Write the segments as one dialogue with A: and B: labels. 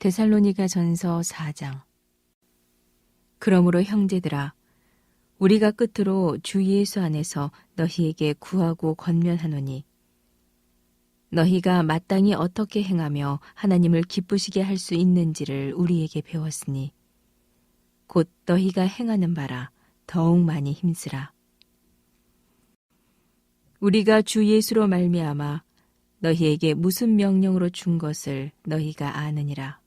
A: 데살로니가전서 4장. 그러므로 형제들아, 우리가 끝으로 주 예수 안에서 너희에게 구하고 권면하노니, 너희가 마땅히 어떻게 행하며 하나님을 기쁘시게 할 수 있는지를 우리에게 배웠으니, 곧 너희가 행하는 바라 더욱 많이 힘쓰라. 우리가 주 예수로 말미암아 너희에게 무슨 명령으로 준 것을 너희가 아느니라.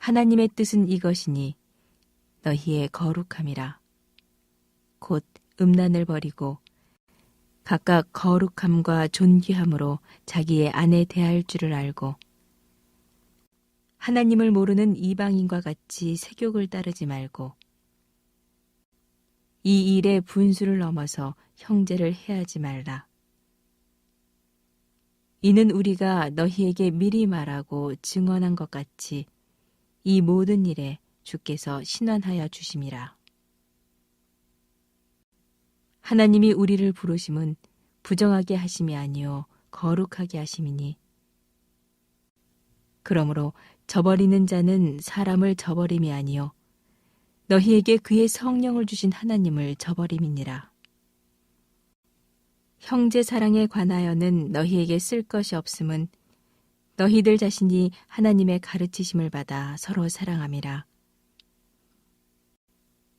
A: 하나님의 뜻은 이것이니 너희의 거룩함이라. 곧 음란을 버리고 각각 거룩함과 존귀함으로 자기의 아내 대할 줄을 알고, 하나님을 모르는 이방인과 같이 세욕을 따르지 말고, 이 일의 분수를 넘어서 형제를 해하지 말라. 이는 우리가 너희에게 미리 말하고 증언한 것 같이 이 모든 일에 주께서 신원하여 주심이라. 하나님이 우리를 부르심은 부정하게 하심이 아니요 거룩하게 하심이니, 그러므로 저버리는 자는 사람을 저버림이 아니요 너희에게 그의 성령을 주신 하나님을 저버림이니라. 형제 사랑에 관하여는 너희에게 쓸 것이 없음은 너희들 자신이 하나님의 가르치심을 받아 서로 사랑함이라.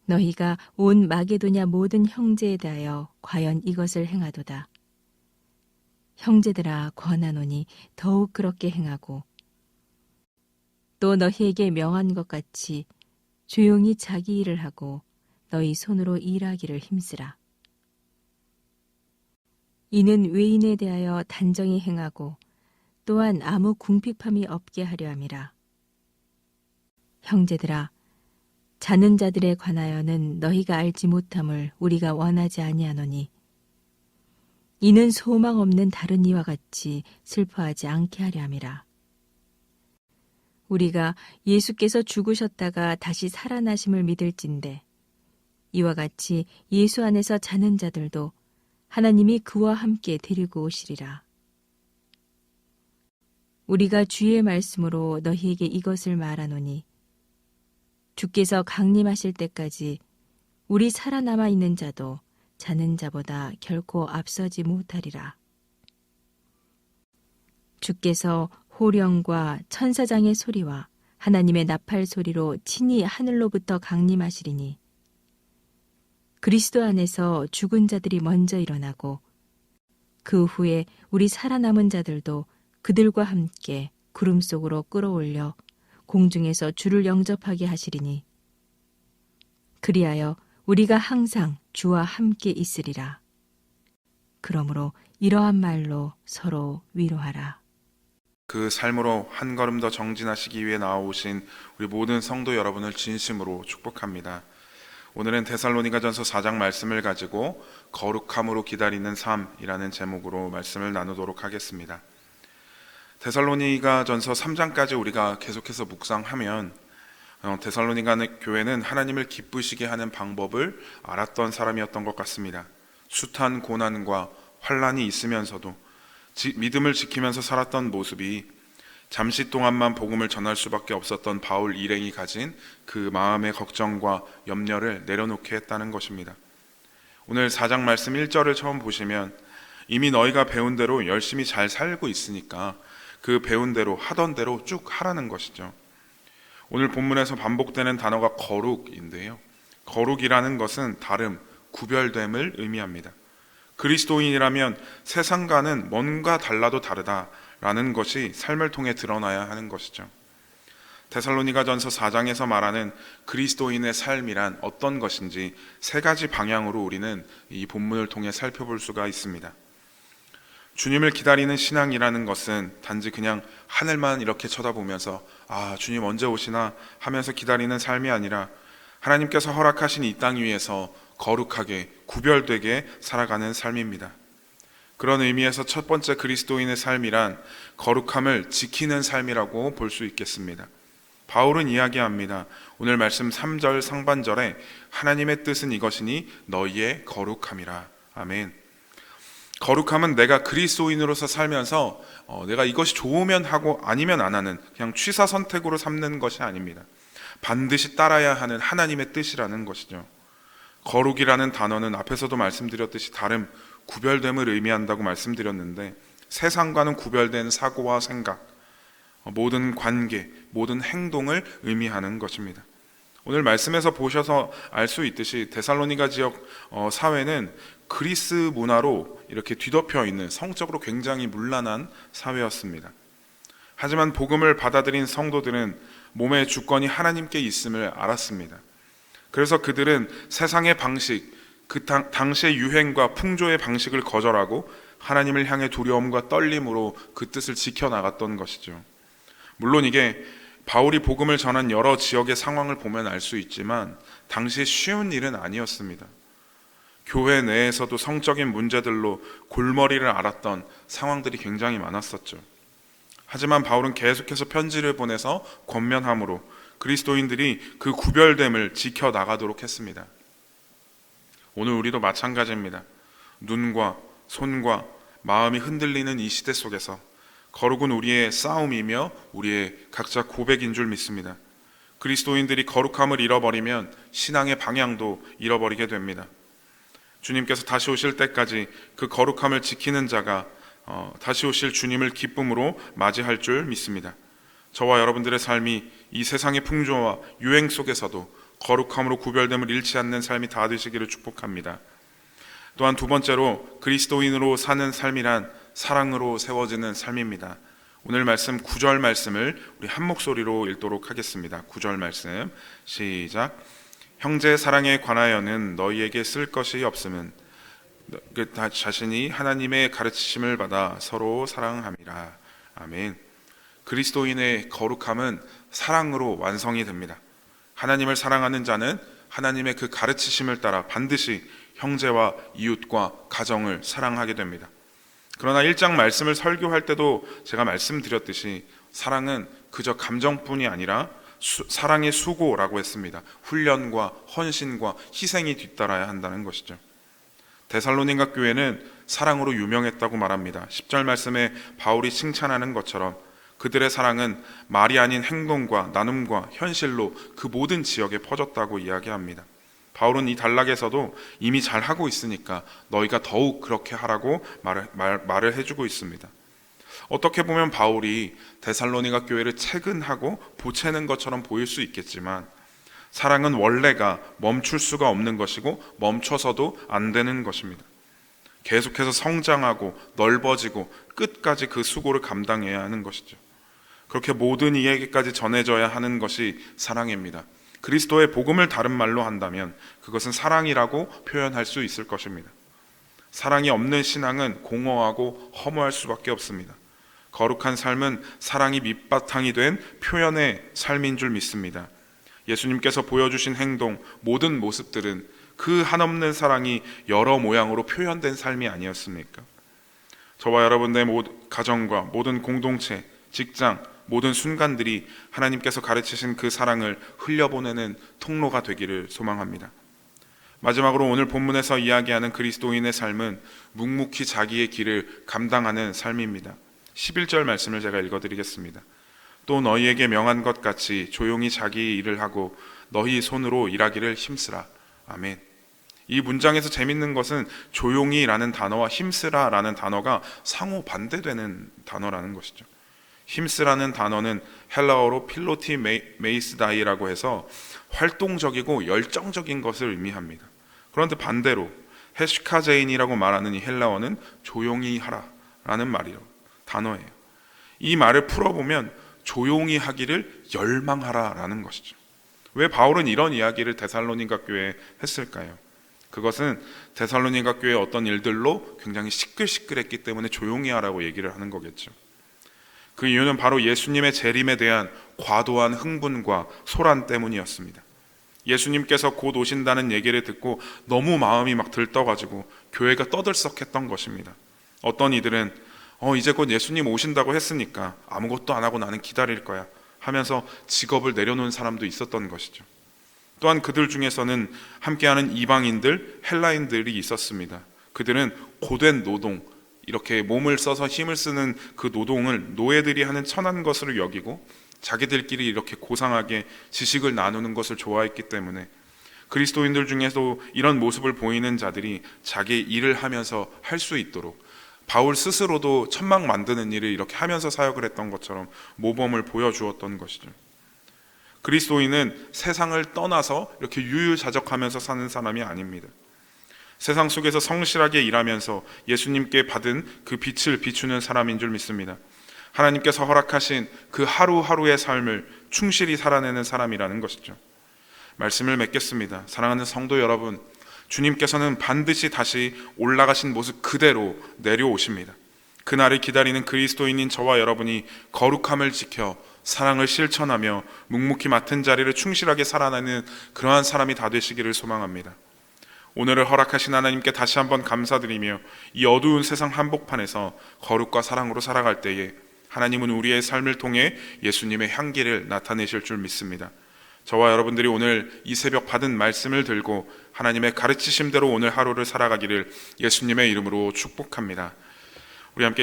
A: 너희가 온 마게도냐 모든 형제에 대하여 과연 이것을 행하도다. 형제들아, 권하노니 더욱 그렇게 행하고, 또 너희에게 명한 것 같이 조용히 자기 일을 하고 너희 손으로 일하기를 힘쓰라. 이는 외인에 대하여 단정히 행하고 또한 아무 궁핍함이 없게 하려 함이라. 형제들아, 자는 자들에 관하여는 너희가 알지 못함을 우리가 원하지 아니하노니, 이는 소망 없는 다른 이와 같이 슬퍼하지 않게 하려 함이라. 우리가 예수께서 죽으셨다가 다시 살아나심을 믿을진대, 이와 같이 예수 안에서 자는 자들도 하나님이 그와 함께 데리고 오시리라. 우리가 주의 말씀으로 너희에게 이것을 말하노니, 주께서 강림하실 때까지 우리 살아남아 있는 자도 자는 자보다 결코 앞서지 못하리라. 주께서 호령과 천사장의 소리와 하나님의 나팔 소리로 친히 하늘로부터 강림하시리니, 그리스도 안에서 죽은 자들이 먼저 일어나고 그 후에 우리 살아남은 자들도 그들과 함께 구름 속으로 끌어올려 공중에서 주를 영접하게 하시리니, 그리하여 우리가 항상 주와 함께 있으리라. 그러므로 이러한 말로 서로 위로하라.
B: 그 삶으로 한 걸음 더 정진하시기 위해 나와오신 우리 모든 성도 여러분을 진심으로 축복합니다. 오늘은 데살로니가전서 4장 말씀을 가지고 거룩함으로 기다리는 삶이라는 제목으로 말씀을 나누도록 하겠습니다. 데살로니가전서 3장까지 우리가 계속해서 묵상하면 데살로니가 교회는 하나님을 기쁘시게 하는 방법을 알았던 사람이었던 것 같습니다. 숱한 고난과 환난이 있으면서도 믿음을 지키면서 살았던 모습이 잠시 동안만 복음을 전할 수밖에 없었던 바울 일행이 가진 그 마음의 걱정과 염려를 내려놓게 했다는 것입니다. 오늘 4장 말씀 1절을 처음 보시면, 이미 너희가 배운 대로 열심히 잘 살고 있으니까 그 배운 대로 하던 대로 쭉 하라는 것이죠. 오늘 본문에서 반복되는 단어가 거룩인데요, 거룩이라는 것은 다름, 구별됨을 의미합니다. 그리스도인이라면 세상과는 뭔가 달라도 다르다라는 것이 삶을 통해 드러나야 하는 것이죠. 데살로니가전서 4장에서 말하는 그리스도인의 삶이란 어떤 것인지 세 가지 방향으로 우리는 이 본문을 통해 살펴볼 수가 있습니다. 주님을 기다리는 신앙이라는 것은 단지 그냥 하늘만 이렇게 쳐다보면서 주님 언제 오시나 하면서 기다리는 삶이 아니라, 하나님께서 허락하신 이 땅 위에서 거룩하게 구별되게 살아가는 삶입니다. 그런 의미에서 첫 번째 그리스도인의 삶이란 거룩함을 지키는 삶이라고 볼 수 있겠습니다. 바울은 이야기합니다. 오늘 말씀 3절 상반절에 하나님의 뜻은 이것이니 너희의 거룩함이라. 아멘. 거룩함은 내가 그리스도인으로서 살면서 내가 이것이 좋으면 하고 아니면 안 하는 그냥 취사 선택으로 삼는 것이 아닙니다. 반드시 따라야 하는 하나님의 뜻이라는 것이죠. 거룩이라는 단어는 앞에서도 말씀드렸듯이 다름, 구별됨을 의미한다고 말씀드렸는데, 세상과는 구별된 사고와 생각, 모든 관계, 모든 행동을 의미하는 것입니다. 오늘 말씀에서 보셔서 알 수 있듯이 데살로니가 지역 사회는 그리스 문화로 이렇게 뒤덮여 있는 성적으로 굉장히 문란한 사회였습니다. 하지만 복음을 받아들인 성도들은 몸의 주권이 하나님께 있음을 알았습니다. 그래서 그들은 세상의 방식, 그 당시의 유행과 풍조의 방식을 거절하고 하나님을 향해 두려움과 떨림으로 그 뜻을 지켜나갔던 것이죠. 물론 이게 바울이 복음을 전한 여러 지역의 상황을 보면 알 수 있지만 당시에 쉬운 일은 아니었습니다. 교회 내에서도 성적인 문제들로 골머리를 앓았던 상황들이 굉장히 많았었죠. 하지만 바울은 계속해서 편지를 보내서 권면함으로 그리스도인들이 그 구별됨을 지켜나가도록 했습니다. 오늘 우리도 마찬가지입니다. 눈과 손과 마음이 흔들리는 이 시대 속에서 거룩은 우리의 싸움이며 우리의 각자 고백인 줄 믿습니다. 그리스도인들이 거룩함을 잃어버리면 신앙의 방향도 잃어버리게 됩니다. 주님께서 다시 오실 때까지 그 거룩함을 지키는 자가 다시 오실 주님을 기쁨으로 맞이할 줄 믿습니다. 저와 여러분들의 삶이 이 세상의 풍조와 유행 속에서도 거룩함으로 구별됨을 잃지 않는 삶이 다 되시기를 축복합니다. 또한 두 번째로 그리스도인으로 사는 삶이란 사랑으로 세워지는 삶입니다. 오늘 말씀 9절 말씀을 우리 한 목소리로 읽도록 하겠습니다. 9절 말씀 시작. 형제 사랑에 관하여는 너희에게 쓸 것이 없음은 그 자신이 하나님의 가르치심을 받아 서로 사랑함이라. 아멘. 그리스도인의 거룩함은 사랑으로 완성이 됩니다. 하나님을 사랑하는 자는 하나님의 그 가르치심을 따라 반드시 형제와 이웃과 가정을 사랑하게 됩니다. 그러나 1장 말씀을 설교할 때도 제가 말씀드렸듯이 사랑은 그저 감정뿐이 아니라 사랑의 수고라고 했습니다. 훈련과 헌신과 희생이 뒤따라야 한다는 것이죠. 데살로니가 교회는 사랑으로 유명했다고 말합니다. 10절 말씀에 바울이 칭찬하는 것처럼 그들의 사랑은 말이 아닌 행동과 나눔과 현실로 그 모든 지역에 퍼졌다고 이야기합니다. 바울은 이 단락에서도 이미 잘하고 있으니까 너희가 더욱 그렇게 하라고 말을 해주고 있습니다. 어떻게 보면 바울이 데살로니가 교회를 채근하고 보채는 것처럼 보일 수 있겠지만 사랑은 원래가 멈출 수가 없는 것이고 멈춰서도 안 되는 것입니다. 계속해서 성장하고 넓어지고 끝까지 그 수고를 감당해야 하는 것이죠. 그렇게 모든 이에게까지 전해져야 하는 것이 사랑입니다. 그리스도의 복음을 다른 말로 한다면 그것은 사랑이라고 표현할 수 있을 것입니다. 사랑이 없는 신앙은 공허하고 허무할 수밖에 없습니다. 거룩한 삶은 사랑이 밑바탕이 된 표현의 삶인 줄 믿습니다. 예수님께서 보여주신 행동, 모든 모습들은 그 한없는 사랑이 여러 모양으로 표현된 삶이 아니었습니까? 저와 여러분의 가정과 모든 공동체, 직장, 모든 순간들이 하나님께서 가르치신 그 사랑을 흘려보내는 통로가 되기를 소망합니다. 마지막으로 오늘 본문에서 이야기하는 그리스도인의 삶은 묵묵히 자기의 길을 감당하는 삶입니다. 11절 말씀을 제가 읽어드리겠습니다. 또 너희에게 명한 것 같이 조용히 자기 일을 하고 너희 손으로 일하기를 힘쓰라. 아멘. 이 문장에서 재밌는 것은 조용히라는 단어와 힘쓰라라는 단어가 상호 반대되는 단어라는 것이죠. 힘쓰라는 단어는 헬라어로 필로티 메이스다이라고 해서 활동적이고 열정적인 것을 의미합니다. 그런데 반대로 헤시카제인이라고 말하는 이 헬라어는 조용히 하라라는 단어예요. 이 말을 풀어보면 조용히 하기를 열망하라라는 것이죠. 왜 바울은 이런 이야기를 데살로니가 교회에 했을까요? 그것은 데살로니가 교회의 어떤 일들로 굉장히 시끌시끌했기 때문에 조용히 하라고 얘기를 하는 거겠죠. 그 이유는 바로 예수님의 재림에 대한 과도한 흥분과 소란 때문이었습니다. 예수님께서 곧 오신다는 얘기를 듣고 너무 마음이 막 들떠가지고 교회가 떠들썩했던 것입니다. 어떤 이들은 이제 곧 예수님 오신다고 했으니까 아무것도 안 하고 나는 기다릴 거야 하면서 직업을 내려놓은 사람도 있었던 것이죠. 또한 그들 중에서는 함께하는 이방인들, 헬라인들이 있었습니다. 그들은 고된 노동, 이렇게 몸을 써서 힘을 쓰는 그 노동을 노예들이 하는 천한 것으로 여기고 자기들끼리 이렇게 고상하게 지식을 나누는 것을 좋아했기 때문에 그리스도인들 중에도 이런 모습을 보이는 자들이 자기 일을 하면서 할 수 있도록 바울 스스로도 천막 만드는 일을 이렇게 하면서 사역을 했던 것처럼 모범을 보여주었던 것이죠. 그리스도인은 세상을 떠나서 이렇게 유유자적하면서 사는 사람이 아닙니다. 세상 속에서 성실하게 일하면서 예수님께 받은 그 빛을 비추는 사람인 줄 믿습니다. 하나님께서 허락하신 그 하루하루의 삶을 충실히 살아내는 사람이라는 것이죠. 말씀을 맺겠습니다. 사랑하는 성도 여러분, 주님께서는 반드시 다시 올라가신 모습 그대로 내려오십니다. 그날을 기다리는 그리스도인인 저와 여러분이 거룩함을 지켜 사랑을 실천하며 묵묵히 맡은 자리를 충실하게 살아내는 그러한 사람이 다 되시기를 소망합니다. 오늘을 허락하신 하나님께 다시 한번 감사드리며 이 어두운 세상 한복판에서 거룩과 사랑으로 살아갈 때에 하나님은 우리의 삶을 통해 예수님의 향기를 나타내실 줄 믿습니다. 저와 여러분들이 오늘 이 새벽 받은 말씀을 들고 하나님의 가르치심대로 오늘 하루를 살아가기를 예수님의 이름으로 축복합니다. 우리 함께